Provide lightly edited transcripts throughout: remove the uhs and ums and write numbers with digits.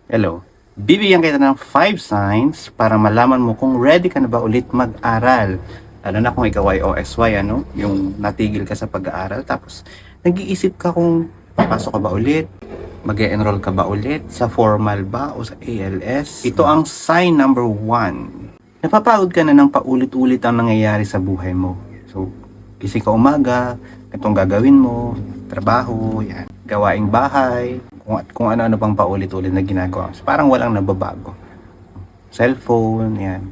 Hello. Bibigyan kita ng 5 signs para malaman mo kung ready ka na ba ulit mag-aral. Lalo na kung ikaw ay OSY, ano? Yung natigil ka sa pag-aaral. Tapos, nag-iisip ka kung papasok ka ba ulit? Mag-e-enroll ka ba ulit? Sa formal ba o sa ALS? Ito ang sign number 1. Napapagod ka na ng paulit-ulit ang nangyayari sa buhay mo. So, gising ka umaga, itong gagawin mo, trabaho, yan, gawaing bahay, kung ano-ano pang paulit-ulit na ginagawa. So, parang walang nababago. Cellphone, yan.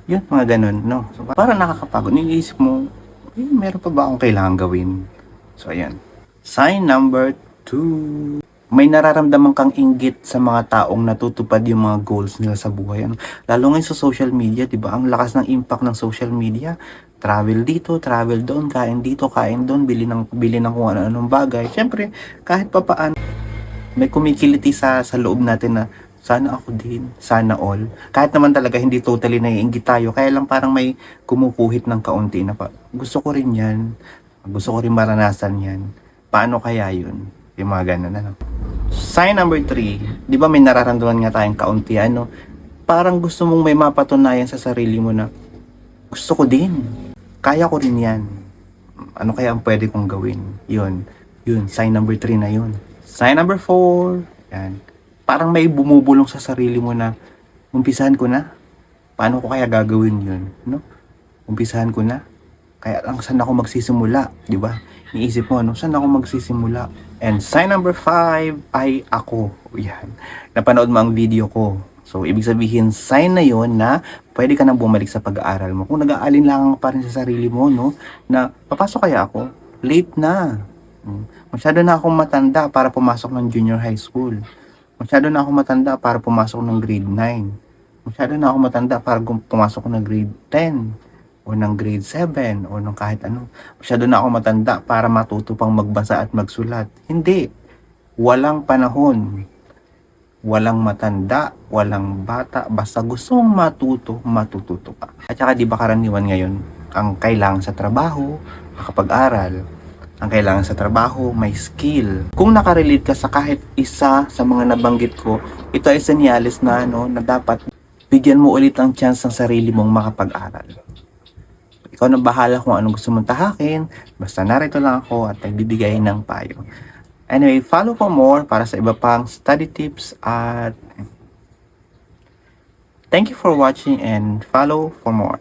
Yun, mga ganun, no? So, parang nakakapagod. Iniisip mo, meron pa ba akong kailangan gawin? So, ayan. Sign number 2. May nararamdaman kang inggit sa mga taong natutupad yung mga goals nila sa buhay. Ano? Lalo ngayon sa social media, di ba? Ang lakas ng impact ng social media. Travel dito, travel doon, kain dito, kain doon, bili ng kung ano-anong bagay. Siyempre, kahit pa paano, may kumikiliti sa loob natin na sana ako din, sana all. Kahit naman talaga hindi totally naiinggit tayo, kaya lang parang may kumukuhit ng kaunti na pa, gusto ko rin yan, gusto ko rin maranasan yan. Paano kaya yun? Yung mga ganun, ano? Sign number 3, di ba may nararamdaman nga tayong kaunti, ano? Parang gusto mong may mapatunayan sa sarili mo na gusto ko din, kaya ko rin yan. Ano kaya ang pwede kong gawin? Yun, sign number 3 na yun. Sign number 4, yan. Parang may bumubulong sa sarili mo na, umpisahan ko na. Paano ko kaya gagawin yun? No? Umpisahan ko na. Kaya lang, saan ako magsisimula? Di ba? Iniisip mo, ano, saan ako magsisimula? And sign number 5 ay ako. Yan. Napanood mo ang video ko. So, ibig sabihin, sign na yon na pwede ka nang bumalik sa pag-aaral mo. Kung nag-aalinlangan pa rin sa sarili mo, no, na papasok kaya ako? Late na. Masyado na akong matanda para pumasok ng junior high school. Masyado na akong matanda para pumasok ng grade 9. Masyado na akong matanda para pumasok ng grade 10 o ng grade 7 o ng kahit ano. Masyado na akong matanda para matuto pang magbasa at magsulat. Hindi. Walang panahon. Walang matanda, walang bata. Basta gusto mong matututo ka. At saka di ba karaniwan ngayon, ang kailangan sa trabaho, makapag-aral, ang kailangan sa trabaho, may skill. Kung nakarelate ka sa kahit isa sa mga nabanggit ko, ito ay senyales na, na dapat bigyan mo ulit ang chance ng sarili mong makapag-aral. Ikaw na bahala kung anong gusto mong tahakin, basta narito lang ako at nagbibigay ng payo. Anyway, follow for more para sa iba pang study tips at thank you for watching and follow for more.